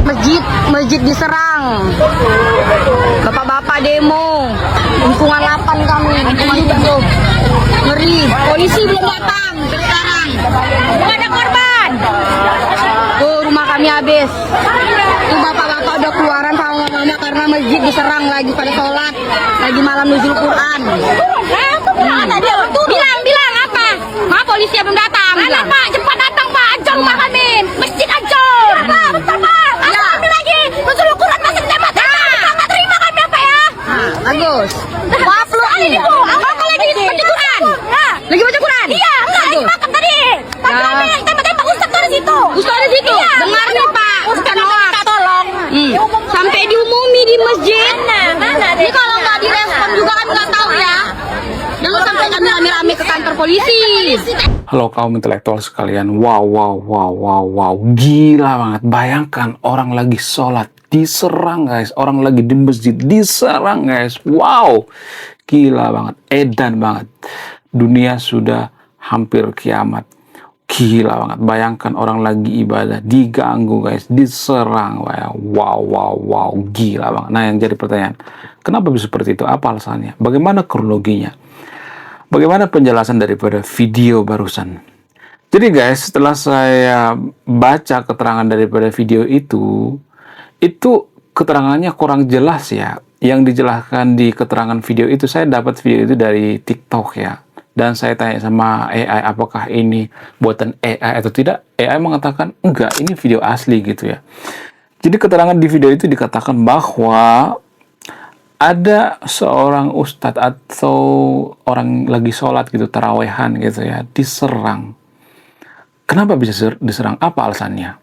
masjid diserang. Bapak-bapak demo. Lingkungan 8 kami, lingkungan 7. Ngeri. Polisi belum datang sekarang. Belum ada korban. Tuh rumah kami habis. Tuh bapak-bapak udah keluaran sama mama karena masjid diserang lagi pada sholat. Lagi malam nuzul Quran. Bilang apa? Ma polisi belum datang. Mana Pak? Cepat datang Pak. Ancur rumah kami. Masjid ancur. Betul Pak. Kami lagi nuzul Quran masih dapat. Nggak terima kami apa ya? Bagus. Maaf lu ini Bu. Apa lagi baca Quran? Lagi baca Quran? Iya, enggak lagi makan tadi. Kami tembak-tembak Ustaz tuh di situ. Ustaz di situ. Dengar nih Pak. Ustaz minta tolong. Sampai diumumi di masjid. Mana? Ini kalau nggak direspon juga kami nggak tahu ya. Jangan sampai kami rame-rame ke kantor polisi. Halo kaum intelektual sekalian, wow, gila banget. Bayangkan orang lagi sholat diserang guys, orang lagi di masjid diserang guys. Wow, gila banget, edan banget. Dunia sudah hampir kiamat. Gila banget, bayangkan orang lagi ibadah diganggu guys, diserang. Wow, gila banget. Nah yang jadi pertanyaan, kenapa bisa seperti itu? Apa alasannya? Bagaimana kronologinya? Bagaimana penjelasan daripada video barusan? Jadi guys, setelah saya baca keterangan daripada video itu keterangannya kurang jelas ya. Yang dijelaskan di keterangan video itu, saya dapat video itu dari TikTok ya. Dan saya tanya sama AI, apakah ini buatan AI atau tidak? AI mengatakan, enggak, ini video asli gitu ya. Jadi keterangan di video itu dikatakan bahwa ada seorang ustadz atau orang lagi sholat gitu, tarawehan gitu ya, diserang. Kenapa bisa diserang? Apa alasannya?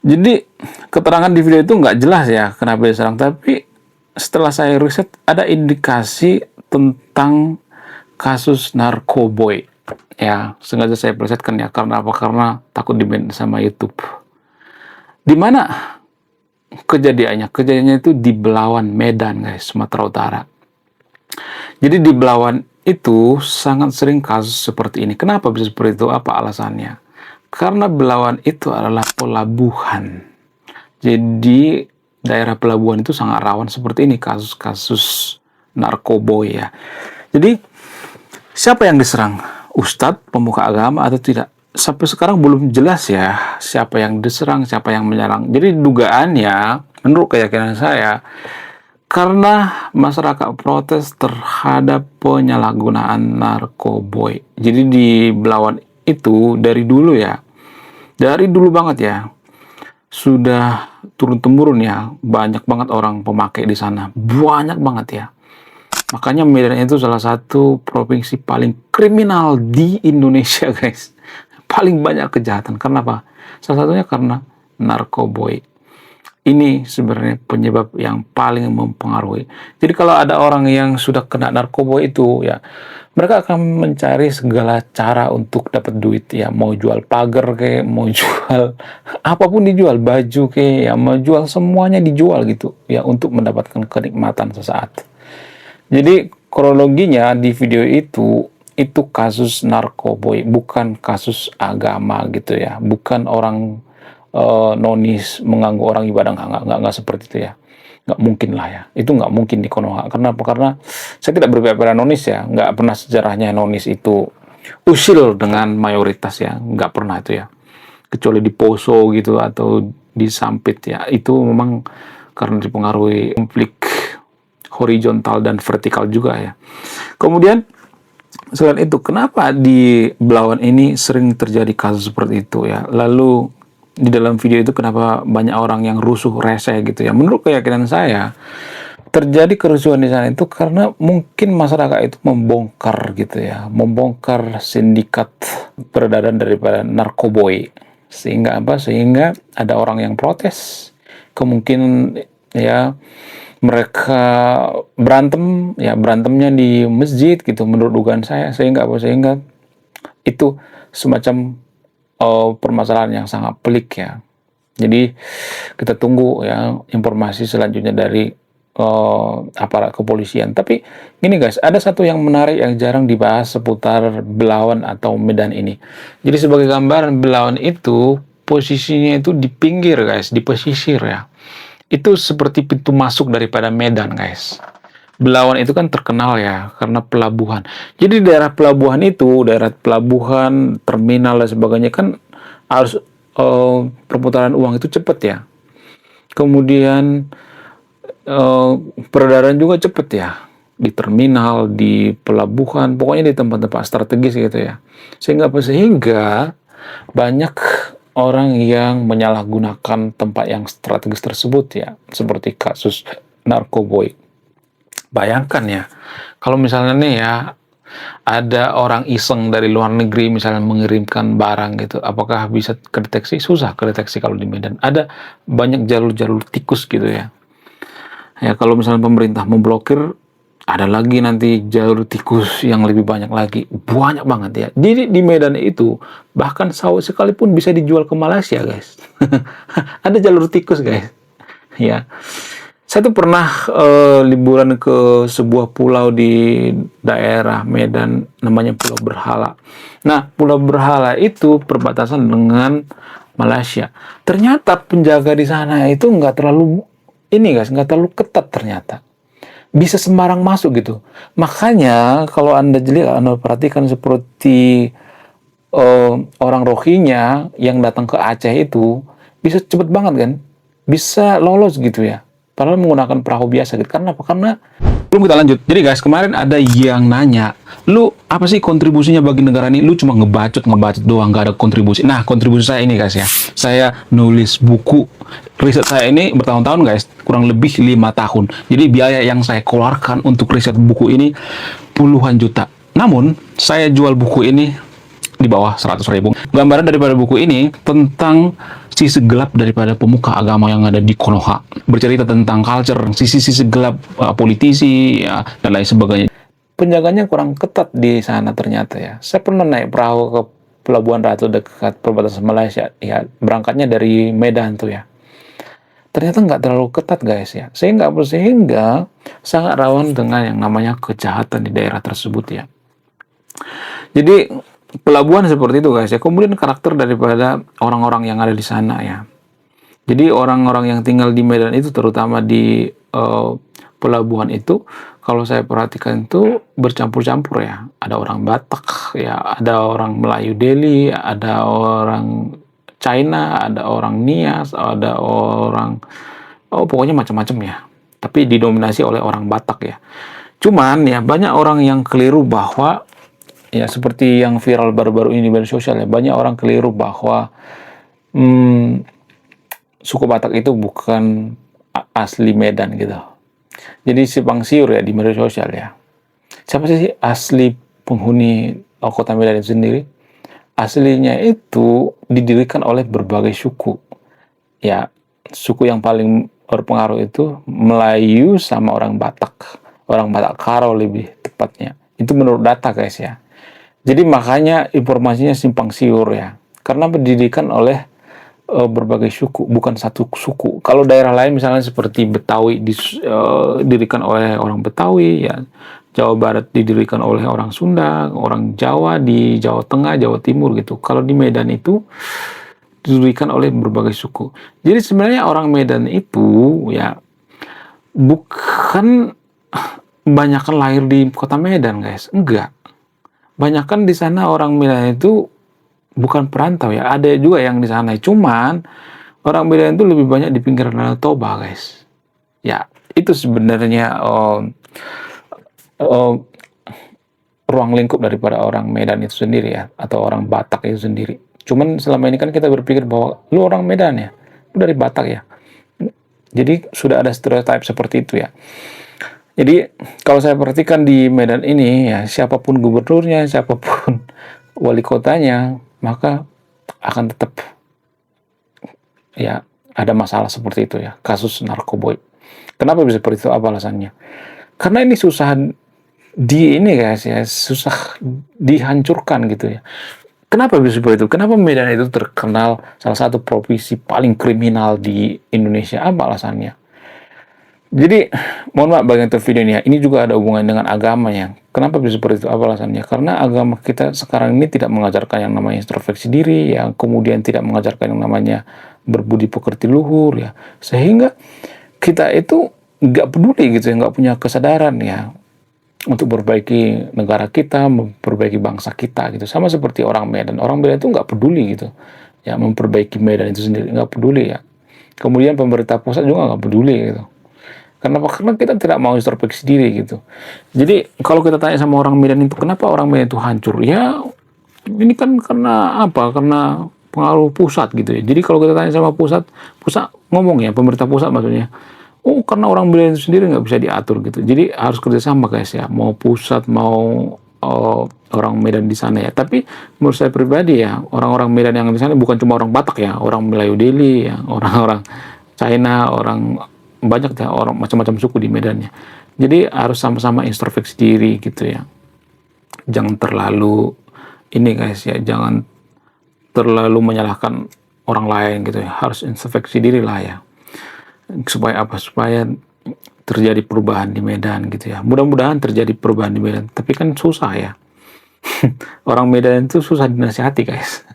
Jadi keterangan di video itu nggak jelas ya kenapa diserang, tapi setelah saya riset ada indikasi tentang kasus narkoboy. Ya, sengaja saya plesetkan ya, karena apa? Karena takut di-ban sama YouTube. Di mana kejadiannya itu di Belawan, Medan guys, Sumatera Utara. Jadi di Belawan itu sangat sering kasus seperti ini. Kenapa bisa seperti itu? Apa alasannya? Karena Belawan itu adalah pelabuhan. Jadi daerah pelabuhan itu sangat rawan seperti ini, kasus-kasus narkoboy ya. Jadi siapa yang diserang? Ustadz, pemuka agama atau tidak? Sampai sekarang belum jelas ya siapa yang diserang, siapa yang menyerang. Jadi dugaannya, menurut keyakinan saya, karena masyarakat protes terhadap penyalahgunaan narkoboy. Jadi di Belawan itu dari dulu ya, dari dulu banget ya, sudah turun-temurun ya, banyak banget orang pemakai di sana, banyak banget ya. Makanya Medan itu salah satu provinsi paling kriminal di Indonesia guys. Paling banyak kejahatan. Kenapa? Salah satunya karena narkoboy. Ini sebenarnya penyebab yang paling mempengaruhi. Jadi kalau ada orang yang sudah kena narkoboy itu ya, mereka akan mencari segala cara untuk dapat duit ya. Mau jual pagar kayak, mau jual apapun dijual, baju kayak, ya mau jual semuanya dijual gitu ya, untuk mendapatkan kenikmatan sesaat. Jadi kronologinya di video itu kasus narkoboy, bukan kasus agama gitu ya, bukan orang nonis mengganggu orang ibadah, nggak seperti itu ya, nggak mungkin lah ya, itu nggak mungkin di Konoha. Kenapa? Karena saya tidak berpihak pada nonis ya, nggak pernah sejarahnya nonis itu usil dengan mayoritas ya, nggak pernah itu ya, kecuali di Poso gitu atau di Sampit ya, itu memang karena dipengaruhi konflik horizontal dan vertikal juga ya. Kemudian selain itu, kenapa di Belawan ini sering terjadi kasus seperti itu ya? Lalu di dalam video itu kenapa banyak orang yang rusuh rese gitu ya? Menurut keyakinan saya, terjadi kerusuhan di sana itu karena mungkin masyarakat itu membongkar gitu ya, membongkar sindikat peredaran daripada narkoboy. Sehingga apa? Sehingga ada orang yang protes. Kemungkinan ya mereka berantem ya, berantemnya di masjid gitu menurut dugaan saya, sehingga itu semacam permasalahan yang sangat pelik ya. Jadi kita tunggu ya informasi selanjutnya dari aparat kepolisian. Tapi gini guys, ada satu yang menarik yang jarang dibahas seputar Belawan atau Medan ini. Jadi sebagai gambaran, Belawan itu posisinya itu di pinggir guys, di pesisir ya. Itu seperti pintu masuk daripada Medan guys. Belawan itu kan terkenal ya karena pelabuhan. Jadi daerah pelabuhan itu, daerah pelabuhan, terminal dan sebagainya kan harus perputaran uang itu cepat ya. Kemudian peredaran juga cepat ya. Di terminal, di pelabuhan, pokoknya di tempat-tempat strategis gitu ya. Sehingga banyak orang yang menyalahgunakan tempat yang strategis tersebut ya. Seperti kasus narkoboy. Bayangkan ya, kalau misalnya nih ya, ada orang iseng dari luar negeri misalnya mengirimkan barang gitu, apakah bisa kedeteksi? Susah kedeteksi kalau di Medan. Ada banyak jalur-jalur tikus gitu ya. Ya kalau misalnya pemerintah memblokir, ada lagi nanti jalur tikus yang lebih banyak lagi. Banyak banget ya. Jadi di Medan itu, bahkan sawit sekalipun bisa dijual ke Malaysia guys. Ada jalur tikus guys. Ya. Saya tuh pernah liburan ke sebuah pulau di daerah Medan, namanya Pulau Berhala. Nah, Pulau Berhala itu perbatasan dengan Malaysia. Ternyata penjaga di sana itu nggak terlalu nggak terlalu ketat ternyata. Bisa sembarang masuk gitu. Makanya kalau Anda perhatikan seperti orang Rohingya yang datang ke Aceh itu bisa cepet banget kan, bisa lolos gitu ya. Padahal menggunakan perahu biasa gitu. Karena apa? Karena belum kita lanjut. Jadi guys, kemarin ada yang nanya, lu apa sih kontribusinya bagi negara ini? Lu cuma ngebacot doang, gak ada kontribusi. Nah, kontribusi saya ini guys ya. Saya nulis buku. Riset saya ini bertahun-tahun guys, kurang lebih 5 tahun. Jadi biaya yang saya keluarkan untuk riset buku ini puluhan juta. Namun, saya jual buku ini di bawah 100.000. Gambaran daripada buku ini tentang sisi gelap daripada pemuka agama yang ada di Konoha. Bercerita tentang culture, sisi-sisi gelap politisi, ya, dan lain sebagainya. Penjaganya kurang ketat di sana ternyata ya. Saya pernah naik perahu ke Pelabuhan Ratu dekat perbatasan Malaysia. Ya, berangkatnya dari Medan tuh ya. Ternyata nggak terlalu ketat guys ya. Sehingga sangat rawan dengan yang namanya kejahatan di daerah tersebut ya. Jadi pelabuhan seperti itu guys ya. Kemudian karakter daripada orang-orang yang ada di sana ya. Jadi orang-orang yang tinggal di Medan itu, terutama di pelabuhan itu, kalau saya perhatikan itu bercampur-campur ya. Ada orang Batak ya, ada orang Melayu Delhi, ada orang China, ada orang Nias, ada orang pokoknya macam-macam ya. Tapi didominasi oleh orang Batak ya. Cuman ya banyak orang yang keliru bahwa ya seperti yang viral baru-baru ini di media sosial ya, banyak orang keliru bahwa suku Batak itu bukan asli Medan gitu. Jadi simpang siur ya di media sosial ya. Siapa sih asli penghuni kota Medan itu sendiri? Aslinya itu didirikan oleh berbagai suku. Ya, suku yang paling berpengaruh itu Melayu sama orang Batak. Orang Batak Karo lebih tepatnya. Itu menurut data guys ya. Jadi makanya informasinya simpang siur ya. Karena didirikan oleh berbagai suku, bukan satu suku. Kalau daerah lain misalnya seperti Betawi didirikan oleh orang Betawi ya. Jawa Barat didirikan oleh orang Sunda, orang Jawa di Jawa Tengah, Jawa Timur gitu. Kalau di Medan itu didirikan oleh berbagai suku. Jadi sebenarnya orang Medan itu ya bukan banyakan lahir di kota Medan guys, enggak. Banyakan di sana orang Medan itu bukan perantau ya, ada juga yang di sana. Cuman orang Medan itu lebih banyak di pinggir Danau Toba guys. Ya itu sebenarnya ruang lingkup daripada orang Medan itu sendiri ya, atau orang Batak itu sendiri. Cuman selama ini kan kita berpikir bahwa lu orang Medan ya, lu dari Batak ya. Jadi sudah ada stereotip seperti itu ya. Jadi kalau saya perhatikan di Medan ini ya, siapapun gubernurnya, siapapun wali kotanya, maka akan tetap ya ada masalah seperti itu ya, kasus narkoboy. Kenapa bisa seperti itu? Apa alasannya? Karena ini susah guys ya, susah dihancurkan gitu ya. Kenapa bisa seperti itu? Kenapa Medan itu terkenal salah satu provinsi paling kriminal di Indonesia? Apa alasannya? Jadi, mohon maaf bagi yang video ini ya, ini juga ada hubungan dengan agama ya. Kenapa bisa seperti itu? Apa alasannya? Karena agama kita sekarang ini tidak mengajarkan yang namanya introspeksi diri, yang kemudian tidak mengajarkan yang namanya berbudi pekerti luhur ya. Sehingga kita itu nggak peduli gitu ya, nggak punya kesadaran ya untuk memperbaiki negara kita, memperbaiki bangsa kita gitu. Sama seperti orang Medan. Orang Medan itu nggak peduli gitu ya, memperbaiki Medan itu sendiri, nggak peduli ya. Kemudian pemerintah pusat juga nggak peduli gitu. Kenapa? Karena kita tidak mau introspeksi diri gitu. Jadi kalau kita tanya sama orang Medan itu, kenapa orang Medan itu hancur? Ya ini kan karena apa? Karena pengaruh pusat gitu ya. Jadi kalau kita tanya sama pusat, pusat ngomong ya, pemerintah pusat maksudnya. Oh, karena orang Medan itu sendiri nggak bisa diatur gitu. Jadi harus kerjasama guys ya. Mau pusat, mau orang Medan di sana ya. Tapi menurut saya pribadi ya, orang-orang Medan yang di sana bukan cuma orang Batak ya, orang Melayu Deli ya, orang-orang China, orang banyak ya, orang macam-macam suku di Medannya. Jadi harus sama-sama introspeksi diri gitu ya. Jangan terlalu ini guys ya, jangan terlalu menyalahkan orang lain gitu ya. Harus introspeksi diri lah ya. Supaya apa? Supaya terjadi perubahan di Medan gitu ya. Mudah-mudahan terjadi perubahan di Medan. Tapi kan susah ya. Orang Medan itu susah dinasihati guys.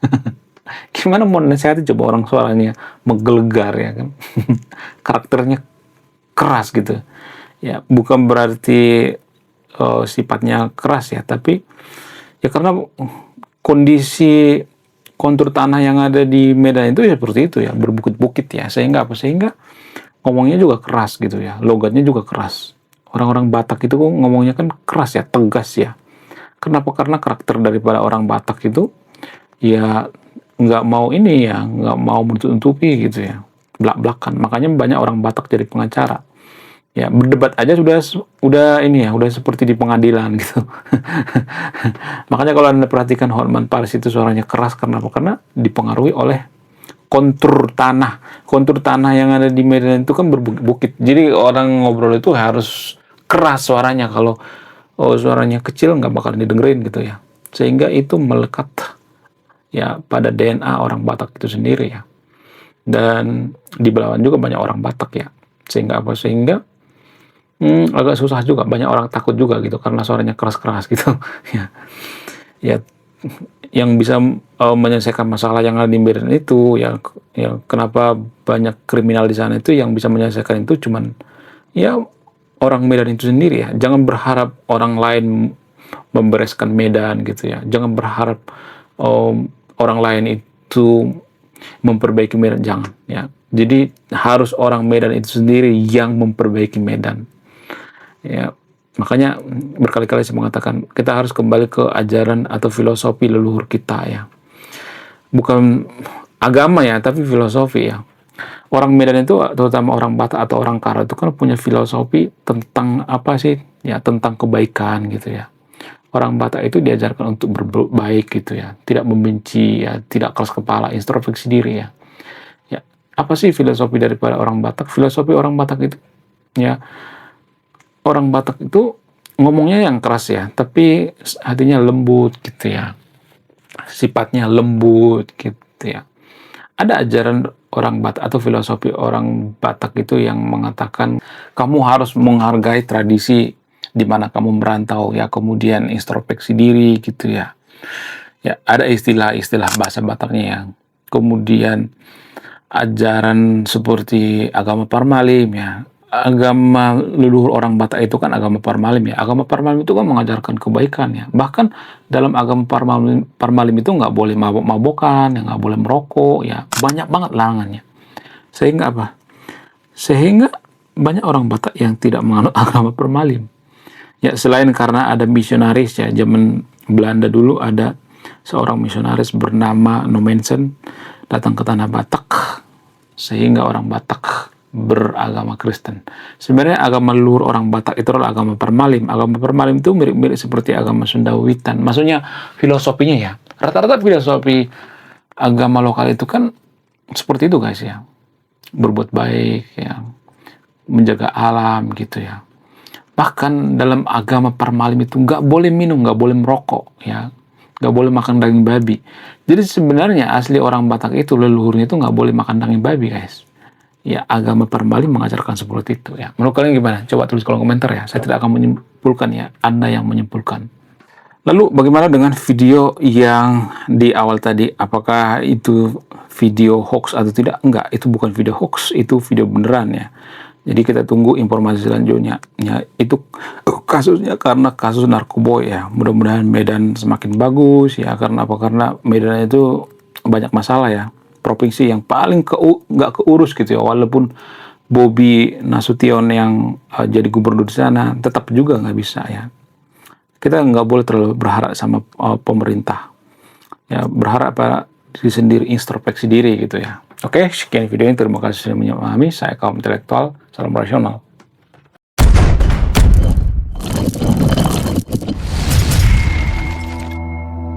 Gimana mau nasihati coba orang suaranya menggelegar ya kan. Karakternya keras gitu ya, bukan berarti sifatnya keras ya, tapi ya karena kondisi kontur tanah yang ada di Medan itu ya seperti itu ya, berbukit-bukit ya, sehingga apa, sehingga ngomongnya juga keras gitu ya, logatnya juga keras. Orang-orang Batak itu ngomongnya kan keras ya, tegas ya. Kenapa? Karena karakter daripada orang Batak itu ya nggak mau ini ya, nggak mau menutup-nutupi gitu ya, belak-belakan. Makanya banyak orang Batak jadi pengacara. Ya, berdebat aja udah ini ya, udah seperti di pengadilan gitu. Makanya kalau Anda perhatikan Hotman Paris itu suaranya keras karena apa? Karena dipengaruhi oleh kontur tanah. Kontur tanah yang ada di Medan itu kan berbukit. Jadi orang ngobrol itu harus keras suaranya. Kalau suaranya kecil nggak bakal didengerin gitu ya. Sehingga itu melekat ya pada DNA orang Batak itu sendiri ya. Dan di Belawan juga banyak orang Batak ya. Sehingga apa? Sehingga agak susah juga, banyak orang takut juga gitu karena suaranya keras-keras gitu. Ya, ya yang bisa menyelesaikan masalah yang ada di Medan itu ya, kenapa banyak kriminal di sana itu, yang bisa menyelesaikan itu cuman ya orang Medan itu sendiri ya. Jangan berharap orang lain membereskan Medan gitu ya. Jangan berharap orang lain itu memperbaiki Medan, jangan ya. Jadi harus orang Medan itu sendiri yang memperbaiki Medan. Ya, makanya berkali-kali saya mengatakan kita harus kembali ke ajaran atau filosofi leluhur kita ya. Bukan agama ya, tapi filosofi ya. Orang Medan itu, terutama orang Batak atau orang Karo itu kan punya filosofi tentang apa sih? Ya, tentang kebaikan gitu ya. Orang Batak itu diajarkan untuk berbaik gitu ya, tidak membenci ya, tidak keras kepala, introspeksi diri ya. Ya, apa sih filosofi daripada orang Batak? Filosofi orang Batak itu ya, orang Batak itu ngomongnya yang keras ya, tapi hatinya lembut gitu ya. Sifatnya lembut gitu ya. Ada ajaran orang Batak atau filosofi orang Batak itu yang mengatakan kamu harus menghargai tradisi di mana kamu merantau ya, kemudian introspeksi diri gitu ya. Ya, ada istilah-istilah bahasa Bataknya yang kemudian ajaran seperti agama Parmalim ya. Agama leluhur orang Batak itu kan agama Parmalim ya. Agama Parmalim itu kan mengajarkan kebaikan ya. Bahkan dalam agama Parmalim itu nggak boleh mabok-mabokan, ya, nggak boleh merokok ya. Banyak banget larangannya. Sehingga apa? Sehingga banyak orang Batak yang tidak menganut agama Parmalim. Ya, selain karena ada misionaris ya. Zaman Belanda dulu ada seorang misionaris bernama Nomensen datang ke tanah Batak, sehingga orang Batak beragama Kristen. Sebenarnya agama leluhur orang Batak itu adalah agama Parmalim. Agama Parmalim itu mirip-mirip seperti agama Sunda Wiwitan. Maksudnya filosofinya ya. Rata-rata filosofi agama lokal itu kan seperti itu guys ya. Berbuat baik ya, menjaga alam gitu ya. Bahkan dalam agama Parmalim itu nggak boleh minum, nggak boleh merokok ya, nggak boleh makan daging babi. Jadi sebenarnya asli orang Batak itu leluhurnya itu nggak boleh makan daging babi guys. ya agama Parmali mengajarkan seperti itu ya. Menurut kalian gimana? Coba tulis kolom komentar ya. Saya tidak akan menyimpulkan ya, Anda yang menyimpulkan. Lalu bagaimana dengan video yang di awal tadi? Apakah itu video hoax atau tidak? Enggak, itu bukan video hoax, itu video beneran ya. Jadi kita tunggu informasi selanjutnya. Ya, itu kasusnya karena kasus narkoboy ya. Mudah-mudahan Medan semakin bagus ya. Karena apa? Karena Medan itu banyak masalah ya. Provinsi yang paling nggak keurus gitu ya. Walaupun Bobi Nasution yang jadi gubernur di sana, tetap juga nggak bisa ya. Kita nggak boleh terlalu berharap sama pemerintah. Ya, berharap pada diri sendiri, introspeksi diri gitu ya. Oke, sekian video ini. Terima kasih sudah memahami. Saya kaum intelektual. Salam rasional.